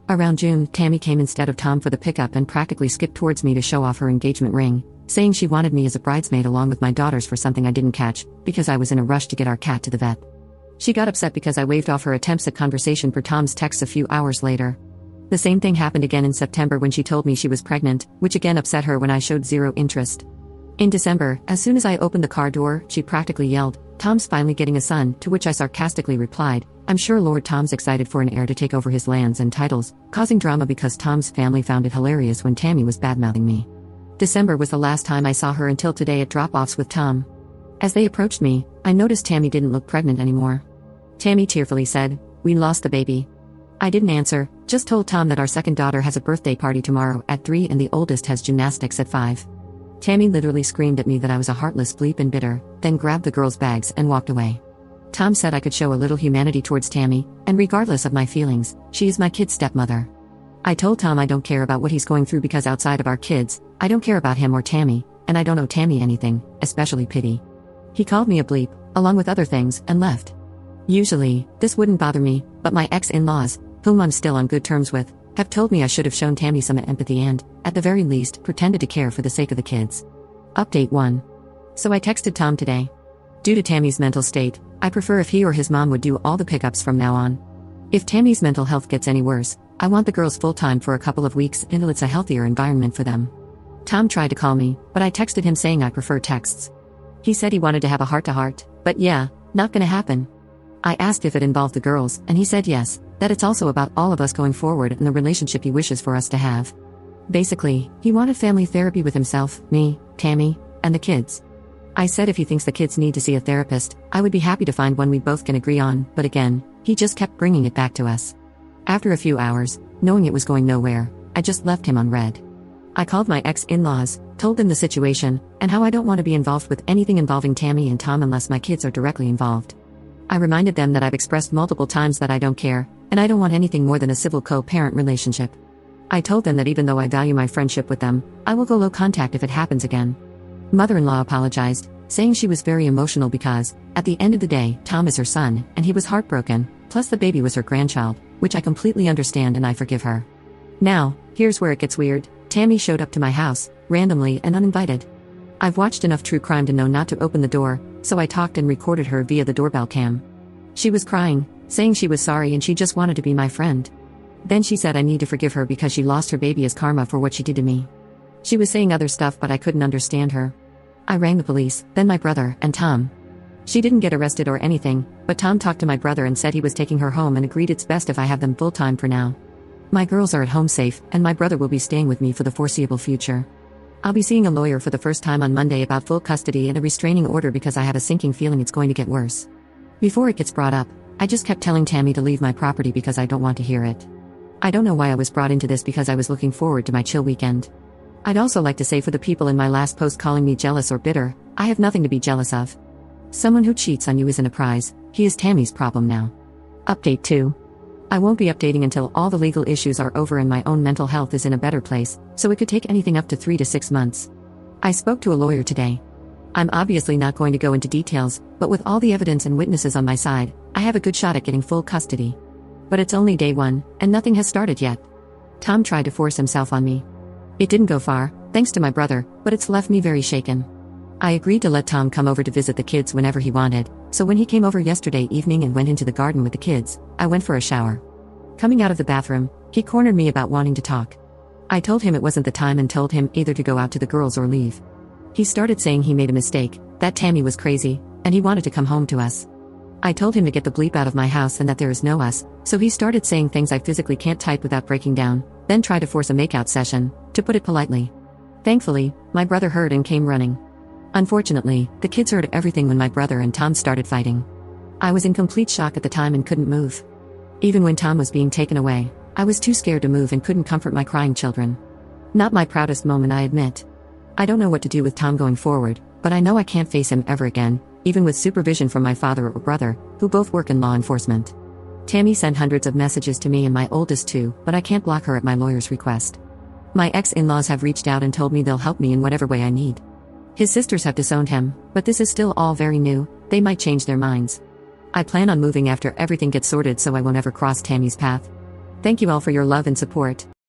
Around June, Tammy came instead of Tom for the pickup and practically skipped towards me to show off her engagement ring, saying she wanted me as a bridesmaid along with my daughters for something I didn't catch, because I was in a rush to get our cat to the vet. She got upset because I waved off her attempts at conversation per Tom's texts a few hours later. The same thing happened again in September when she told me she was pregnant, which again upset her when I showed zero interest. In December, as soon as I opened the car door, she practically yelled, "Tom's finally getting a son," to which I sarcastically replied, "I'm sure Lord Tom's excited for an heir to take over his lands and titles," causing drama because Tom's family found it hilarious when Tammy was badmouthing me. December was the last time I saw her until today at drop-offs with Tom. As they approached me, I noticed Tammy didn't look pregnant anymore. Tammy tearfully said, "We lost the baby." I didn't answer, just told Tom that our second daughter has a birthday party tomorrow at 3 and the oldest has gymnastics at 5. Tammy literally screamed at me that I was a heartless bleep and bitter, then grabbed the girls' bags and walked away. Tom said I could show a little humanity towards Tammy, and regardless of my feelings, she is my kid's stepmother. I told Tom I don't care about what he's going through because outside of our kids, I don't care about him or Tammy, and I don't owe Tammy anything, especially pity. He called me a bleep, along with other things, and left. Usually, this wouldn't bother me, but my ex-in-laws, whom I'm still on good terms with, have told me I should have shown Tammy some empathy and, at the very least, pretended to care for the sake of the kids. Update 1. So I texted Tom today. Due to Tammy's mental state, I prefer if he or his mom would do all the pickups from now on. If Tammy's mental health gets any worse, I want the girls full-time for a couple of weeks until it's a healthier environment for them. Tom tried to call me, but I texted him saying I prefer texts. He said he wanted to have a heart-to-heart, but yeah, not gonna happen. I asked if it involved the girls, and he said yes, that it's also about all of us going forward and the relationship he wishes for us to have. Basically, he wanted family therapy with himself, me, Tammy, and the kids. I said if he thinks the kids need to see a therapist, I would be happy to find one we both can agree on, but again, he just kept bringing it back to us. After a few hours, knowing it was going nowhere, I just left him on read. I called my ex-in-laws, told them the situation, and how I don't want to be involved with anything involving Tammy and Tom unless my kids are directly involved. I reminded them that I've expressed multiple times that I don't care, and I don't want anything more than a civil co-parent relationship. I told them that even though I value my friendship with them, I will go low contact if it happens again. Mother-in-law apologized, saying she was very emotional because, at the end of the day, Tom is her son, and he was heartbroken, plus the baby was her grandchild, which I completely understand and I forgive her. Now, here's where it gets weird. Tammy showed up to my house, randomly and uninvited. I've watched enough true crime to know not to open the door, so I talked and recorded her via the doorbell cam. She was crying, saying she was sorry and she just wanted to be my friend. Then she said I need to forgive her because she lost her baby as karma for what she did to me. She was saying other stuff but I couldn't understand her. I rang the police, then my brother, and Tom. She didn't get arrested or anything, but Tom talked to my brother and said he was taking her home and agreed it's best if I have them full-time for now. My girls are at home safe, and my brother will be staying with me for the foreseeable future. I'll be seeing a lawyer for the first time on Monday about full custody and a restraining order because I have a sinking feeling it's going to get worse. Before it gets brought up, I just kept telling Tammy to leave my property because I don't want to hear it. I don't know why I was brought into this because I was looking forward to my chill weekend. I'd also like to say for the people in my last post calling me jealous or bitter, I have nothing to be jealous of. Someone who cheats on you isn't a prize, he is Tammy's problem now. Update 2. I won't be updating until all the legal issues are over and my own mental health is in a better place, so it could take anything up to 3 to 6 months. I spoke to a lawyer today. I'm obviously not going to go into details, but with all the evidence and witnesses on my side, I have a good shot at getting full custody. But it's only day 1, and nothing has started yet. Tom tried to force himself on me. It didn't go far, thanks to my brother, but it's left me very shaken. I agreed to let Tom come over to visit the kids whenever he wanted, so when he came over yesterday evening and went into the garden with the kids, I went for a shower. Coming out of the bathroom, he cornered me about wanting to talk. I told him it wasn't the time and told him either to go out to the girls or leave. He started saying he made a mistake, that Tammy was crazy, and he wanted to come home to us. I told him to get the bleep out of my house and that there is no us, so he started saying things I physically can't type without breaking down, then tried to force a makeout session, to put it politely. Thankfully, my brother heard and came running. Unfortunately, the kids heard everything when my brother and Tom started fighting. I was in complete shock at the time and couldn't move. Even when Tom was being taken away, I was too scared to move and couldn't comfort my crying children. Not my proudest moment, I admit. I don't know what to do with Tom going forward, but I know I can't face him ever again, even with supervision from my father or brother, who both work in law enforcement. Tammy sent hundreds of messages to me and my oldest too, but I can't block her at my lawyer's request. My ex-in-laws have reached out and told me they'll help me in whatever way I need. His sisters have disowned him, but this is still all very new, they might change their minds. I plan on moving after everything gets sorted so I won't ever cross Tammy's path. Thank you all for your love and support.